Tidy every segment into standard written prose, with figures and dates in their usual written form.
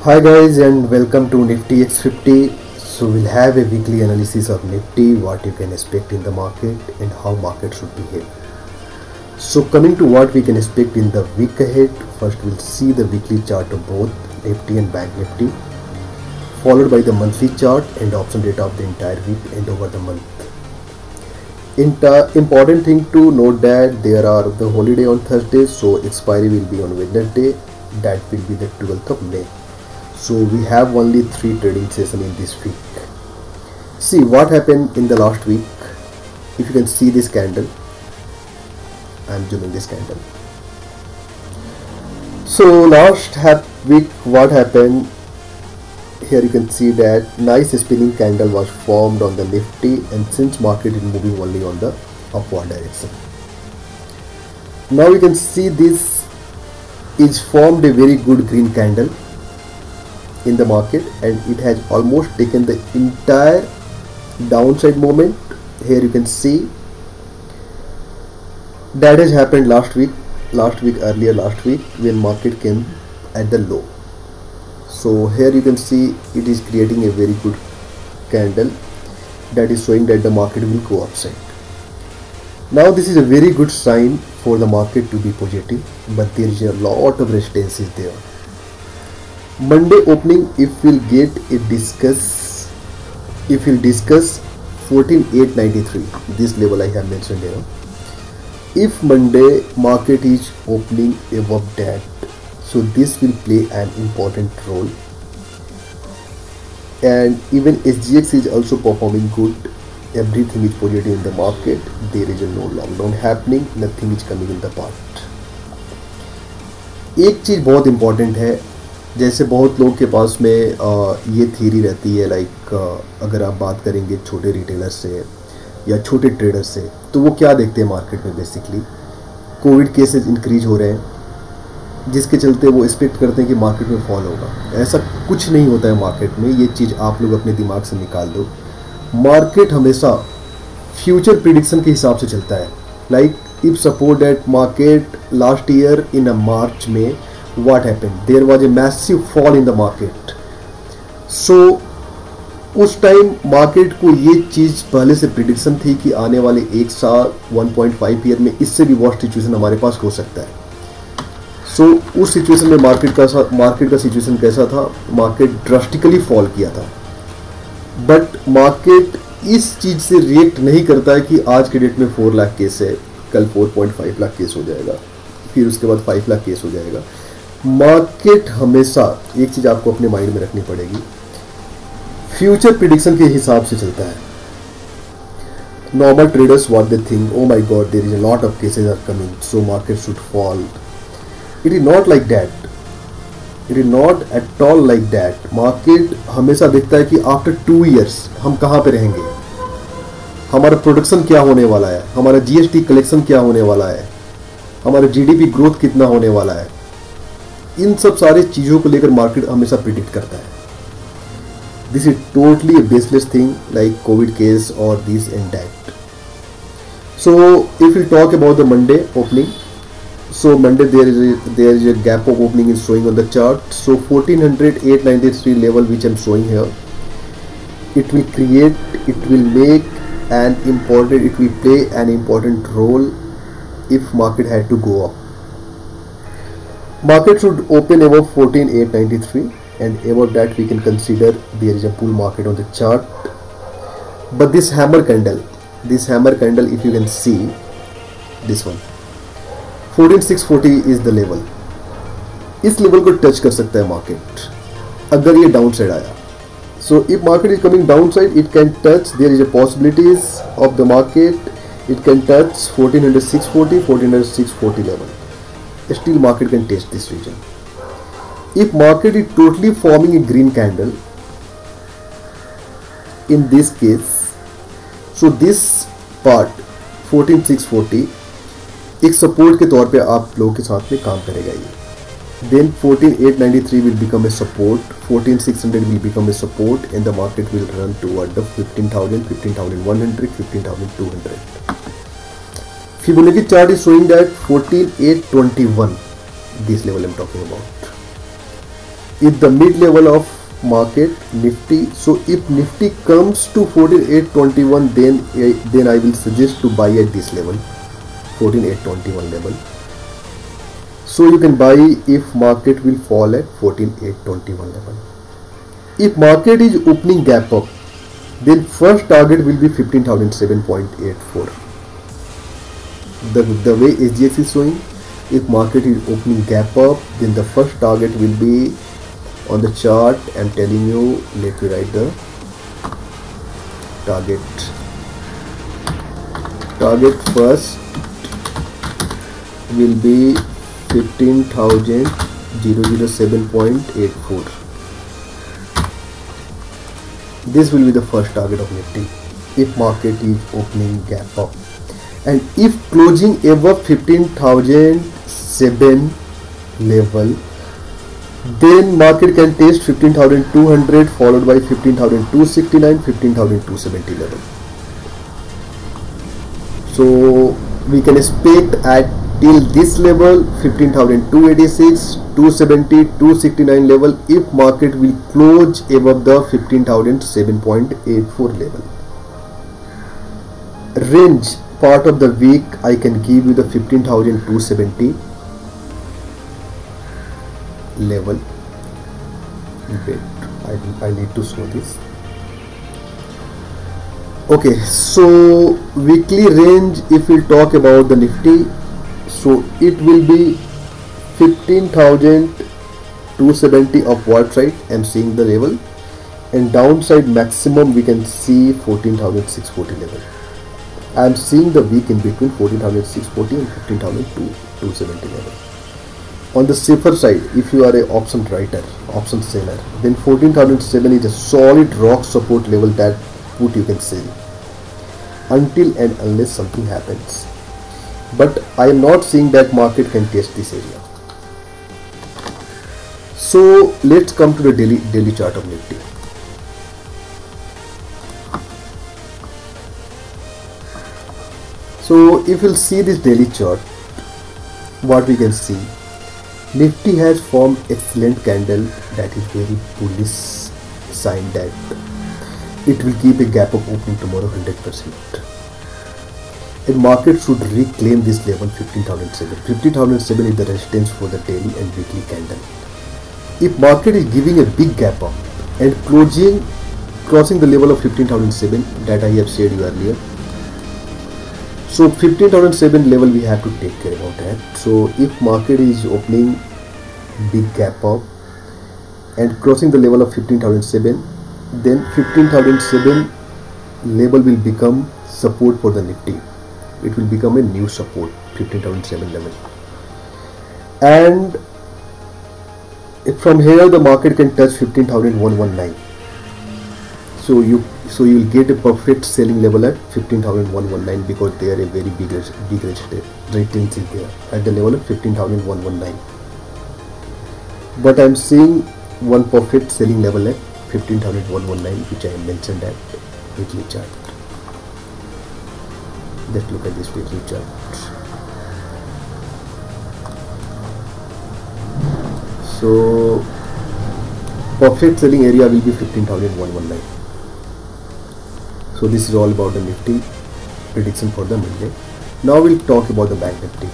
Hi guys and welcome to Nifty X50. So we'll have a weekly analysis of Nifty, what you can expect in the market and how market should behave. So coming to what we can expect in the week ahead, first we'll see the weekly chart of both Nifty and Bank Nifty, followed by the monthly chart and option data of the entire week and over the month. Important thing to note that there are the holiday on Thursday, so expiry will be on Wednesday, that will be the 12th of May. So we have only 3 trading sessions in this week. See what happened in the last week. If you can see this candle, I am zooming this candle. So last week what happened, here you can see that nice spinning candle was formed on the Nifty, and since market is moving only on the upward direction. Now you can see this is formed a very good green candle in the market, and it has almost taken the entire downside moment. Here you can see that has happened last week when market came at the low. So here you can see it is creating a very good candle that is showing that the market will go upside. Now this is a very good sign for the market to be positive, but there is a lot of resistance there. Monday opening, if we'll discuss 14,893, this level I have mentioned here. If Monday market is opening above that, so this will play an important role. And even SGX is also performing good. Everything is positive in the market. There is no lockdown happening, nothing is coming in the part. एक चीज बहुत important है, जैसे बहुत लोग के पास में ये थ्योरी रहती है, लाइक अगर आप बात करेंगे छोटे रिटेलर से या छोटे ट्रेडर से, तो वो क्या देखते हैं मार्केट में, बेसिकली कोविड केसेस इंक्रीज हो रहे हैं, जिसके चलते वो एक्सपेक्ट करते हैं कि मार्केट में फॉल होगा। ऐसा कुछ नहीं होता है मार्केट में, ये चीज़ आप लोग अपने दिमाग से निकाल दो। मार्केट हमेशा फ्यूचर प्रिडिक्शन के हिसाब से चलता है। Like if suppose that market last year in a March में what happened, there was a massive fall in the market. So उस टाइम मार्केट को ये चीज़ पहले से प्रिडिक्शन थी कि आने वाले 1 साल 1.5 ईयर में इससे भी वर्स्ट सिचुएशन हमारे पास हो सकता है। सो उस सिचुएशन में मार्केट का सिचुएशन कैसा था, मार्केट ड्रास्टिकली फॉल किया था। बट मार्केट इस चीज़ से रिएक्ट नहीं करता है कि आज के डेट में 4 लाख केस है, कल 4.5 लाख केस हो जाएगा, फिर उसके बाद 5 लाख केस हो जाएगा। मार्केट हमेशा एक चीज आपको अपने माइंड में रखनी पड़ेगी, फ्यूचर प्रिडिक्शन के हिसाब से चलता है। Normal traders what they think, oh my God there is a lot of cases are coming so market should fall. It is not like that, it is not at all like that. Market हमेशा देखता है कि after 2 years हम कहाँ पे रहेंगे, हमारा production क्या होने वाला है, हमारा जीएसटी कलेक्शन क्या होने वाला है, हमारा जीडीपी ग्रोथ कितना होने वाला है। इन सब सारी चीज़ों को लेकर मार्केट हमेशा प्रिडिक्ट करता है। This is totally a baseless thing like Covid case और this and that. So if you talk about the Monday opening, so Monday there is a gap of opening is showing on the chart. So 14,893 level which I'm showing here, it will play an important role if market had to go up. Market should open above 14,893, and above that we can consider there is a bull market on the chart. But this hammer candle, if you can see this one, 14,640 is the level. इस level को touch कर सकता है market अगर ये down side आया। So if market is coming down side, it can touch, there is a possibilities of the market, it can touch 14,640 level. Still market can test this region. If market is totally forming a green candle in this case, so this part 14,640 एक support के तौर पे आप लोगों के साथ में काम करेगा ये। Then 14,893 will become a support, 14,600 will become a support, and the market will run toward the 15,000, 15,100, 15,200. Fibonacci chart is showing that 14,821, this level I'm talking about. if the mid level of market Nifty, so if Nifty comes to 14,821, then I will suggest to buy at this level, 14,821 level. So you can buy if market will fall at 14,821 level. If market is opening gap up, then first target will be 15,007.84. The way SGX is showing, if market is opening gap up, then the first target will be on the chart. I'm telling you, let me write the target. Target first will be 15,007.84. This will be the first target of Nifty if market is opening gap up, and if closing above 15,007 level, then market can test 15,200 followed by 15,269, 15,270 level. So we can expect at till this level 15,286, 270, 269 level if market will close above the 15,007.84 level. Range part of the week I can give you the 15,270 level. Wait, I need to show this. Okay, so weekly range, if we talk about the Nifty, so it will be 15,270 upward side. I'm seeing the level, and downside maximum we can see 14,640 level. I'm seeing the week in between 14,640 and 15,270 level. On the safer side, if you are a option writer, option seller, then 14,007 is a solid rock support level that put you can sell until and unless something happens. But I am not seeing that market can test this area. So let's come to the daily chart of Nifty. So if you'll see this daily chart, what we can see, Nifty has formed excellent candle that is very bullish sign that it will keep a gap of opening tomorrow 100%. And market should reclaim this level 15,007. 15,007 is the resistance for the daily and weekly candle. If market is giving a big gap up and crossing the level of 15,007 that I have said you earlier, so 15,007 level we have to take care about that. So if market is opening big gap up and crossing the level of 15,007, then 15,007 level will become support for the Nifty. It will become a new support, 15,007 level, and from here the market can touch 15,119. So you will get a perfect selling level at 15,119 because they are a very big resistance there at the level of 15,119. But I am seeing one perfect selling level at 15,119, which I mentioned at weekly chart. Let's look at this weekly chart. So perfect selling area will be 15,119. So this is all about the Nifty prediction for the Monday. Now we'll talk about the Bank Nifty.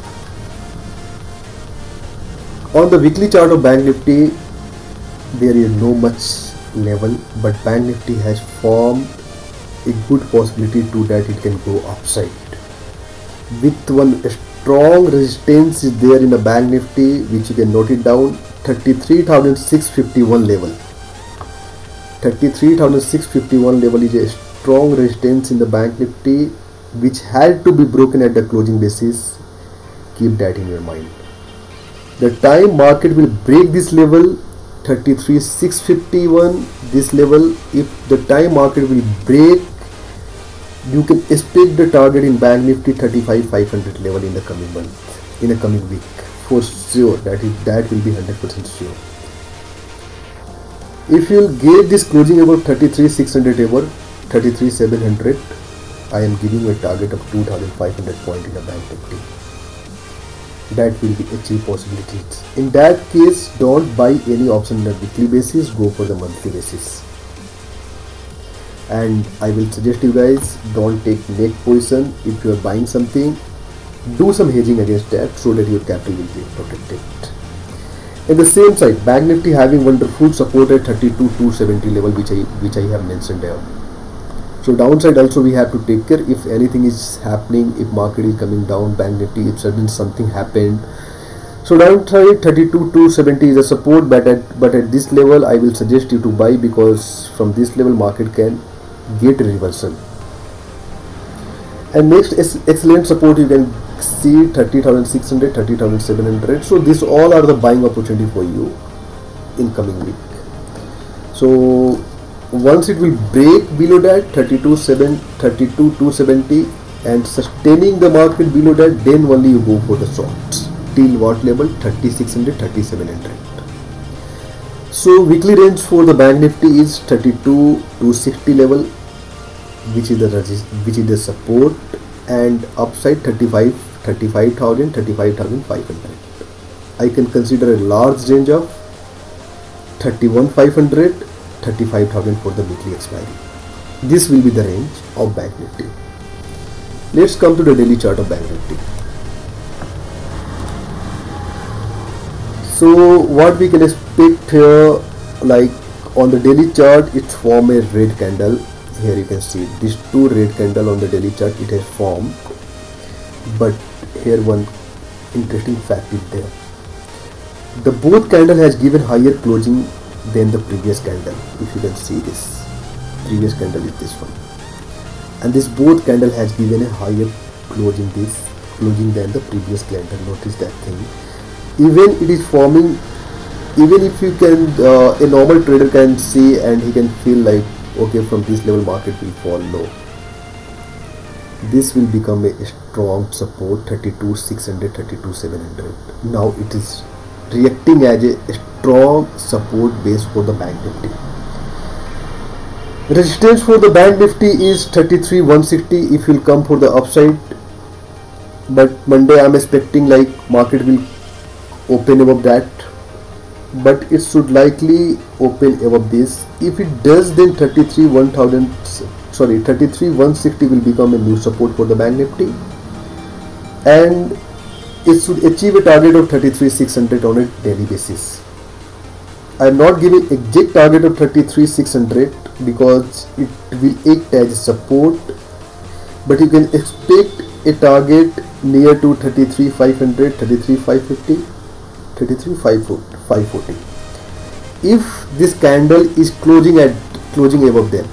On the weekly chart of Bank Nifty, there is no much level, but Bank Nifty has formed a good possibility to that it can go upside. With one strong resistance is there in the Bank Nifty, which you can note it down, 33,651 level. 33,651 level is a strong resistance in the Bank Nifty, which had to be broken at the closing basis. Keep that in your mind. The time market will break this level, 33,651, this level, if the time market will break, you can expect the target in Bank Nifty 35,500 level in the coming month, in a coming week, for sure. That will be 100% sure. If you will get this closing about 33,600 over 33,700, I am giving you a target of 2,500 point in the Bank Nifty. that will be achieve possibilities. In that case, don't buy any option on a weekly basis, go for the monthly basis. And I will suggest you guys, don't take net position. If you are buying something, do some hedging against that so that your capital will be protected. In the same side, Bank Nifty having wonderful support at 32,270 level, which I have mentioned here. So downside also we have to take care. If anything is happening, if market is coming down, Bank Nifty, if sudden something happened, so downside 32,270 is a support, but at this level I will suggest you to buy, because from this level market can get a reversal. And next excellent support you can see 30,600, 30,700. So these all are the buying opportunity for you in coming week. So once it will break below that 32,270 and sustaining the market below that, then only you go for the shorts till what level? 3600, 3700. So weekly range for the Bank Nifty is 32,260 level, which is the support, and upside 35,000, 35,500. I can consider a large range of 31,500, 35,000 for the weekly expiry. This will be the range of Bank Nifty. Let's come to the daily chart of Bank Nifty. So what we can expect here, like on the daily chart, it form a red candle. Here you can see these two red candle on the daily chart it has formed, but here one interesting fact is there. The both candle has given higher closing than the previous candle. If you can see this, previous candle is this one, and this both candle has given a higher closing than the previous candle. Notice that thing. Even it is forming, even if you can a normal trader can see and he can feel like, okay, from this level market will fall low. This will become a strong support 32,600, 32,700. Now it is reacting as a strong support base for the Bank Nifty. Resistance for the Bank Nifty is 33,160 if you will come for the upside, but Monday I am expecting like market will open above that, but it should likely open above this. If it does, then 33,160 will become a new support for the Bank Nifty, and it should achieve a target of 33,600 on a daily basis. I am not giving exact target of 33,600 because it will act as a support, but you can expect a target near to 33,500, 33,550, 33,540. If this candle is closing above them,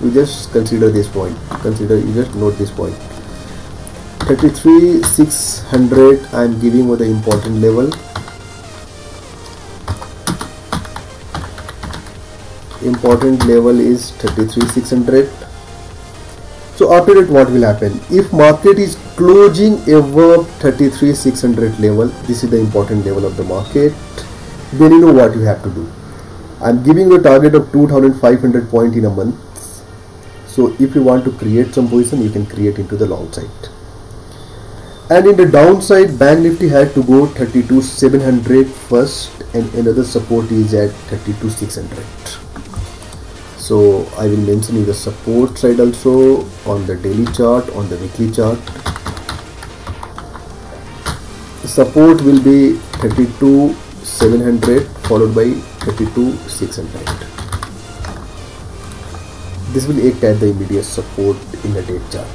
you just consider this point. You just note this point. 33,600 I am giving with the important level. Important level is 33,600. So after that, what will happen? If market is closing above 33,600 level, this is the important level of the market, then you know what you have to do. I am giving you a target of 2,500 point in a month. So if you want to create some position, you can create into the long side. And in the downside, Bank Nifty had to go 32,700 first, and another support is at 32,600. So I will mention you the support side also on the daily chart, on the weekly chart. The support will be 32,700 followed by 32,600. This will act as the immediate support in the day chart,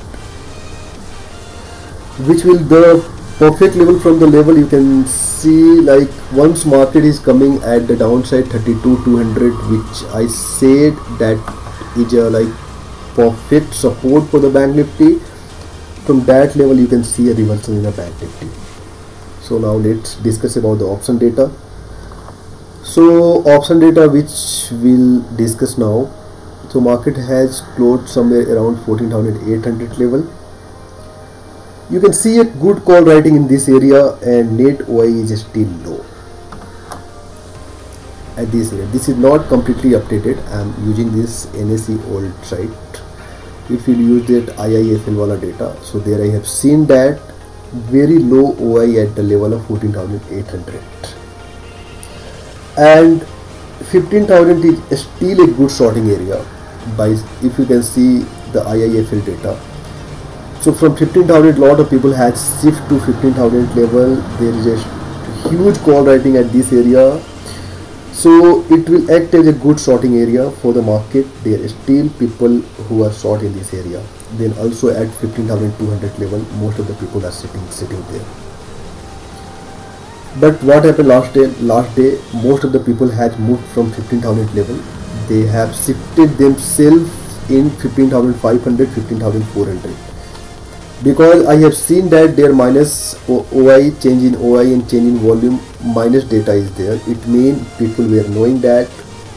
which will the perfect level from the level you can see, like once market is coming at the downside 32,200, which I said that is a like perfect support for the Bank Nifty. From that level you can see a reversal in the Bank Nifty. So now let's discuss about the option data. So option data which we'll discuss now. So market has closed somewhere around 14,800 level. You can see a good call writing in this area, and net OI is still low at this area. This is not completely updated. I am using this NSE old site. If you use that IIFL wala data, so there I have seen that very low OI at the level of 14,800, and 15,000 is still a good sorting area by, if you can see the IIFL data. So from 15,000, lot of people had shift to 15,000 level. There is a huge call writing at this area, so it will act as a good sorting area for the market. There are still people who are short in this area. Then also at 15,200 level, most of the people are sitting there. But what happened last day, most of the people had moved from 15,000 level. They have shifted themselves in 15,500, 15,400. Because I have seen that their minus OI, change in OI and change in volume, minus data is there. It means people were knowing that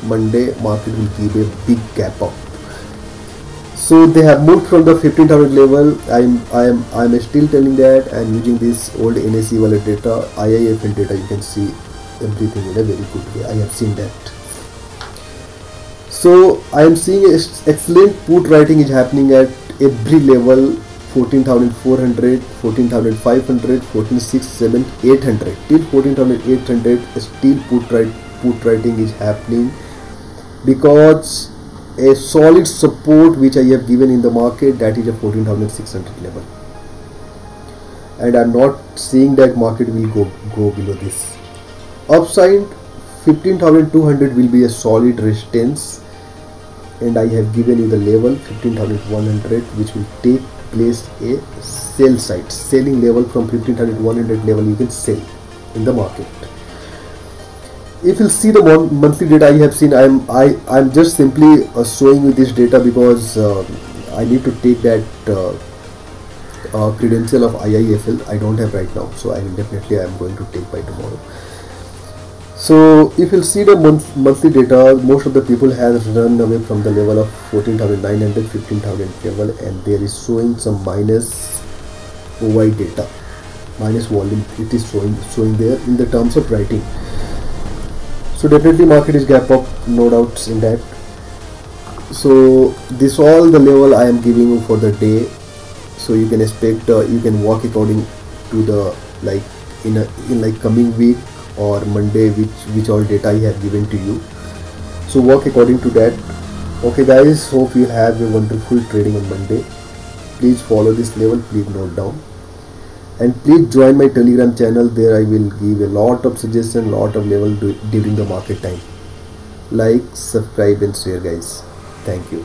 Monday market will give a big gap up. So they have moved from the 15,000 level. I'm still telling that I'm using this old NSE wallet data, IIFL data. You can see everything in a very good way. I have seen that. So I am seeing excellent put writing is happening at every level. 14,400, 14,500, 14,600, 800 till 14,800 still put writing is happening, because a solid support which I have given in the market, that is a 14,600 level, and I'm not seeing that market will go below this. Upside 15,200 will be a solid resistance, and I have given you the level 15,100, which will take place a sell side, selling level. From 15,100 level you can sell in the market. If you see the monthly data I have seen, I'm just simply showing you this data because I need to take that credential of IIFL. I don't have right now, so I am going to take by tomorrow. So if you see the monthly data, most of the people has run away from the level of 14,900, 15,000 level, and there is showing some minus OI data, minus volume. It is showing there in the terms of writing. So definitely market is gap up, no doubts in that. So this all the level I am giving you for the day. So you can expect, you can walk according to the in like coming week or Monday, which all data I have given to you. So work according to that. Okay guys, hope you have a wonderful trading on Monday. Please follow this level, please note down, and please join my Telegram channel. There I will give a lot of suggestion, lot of level during the market time. Like, subscribe and share guys. Thank you.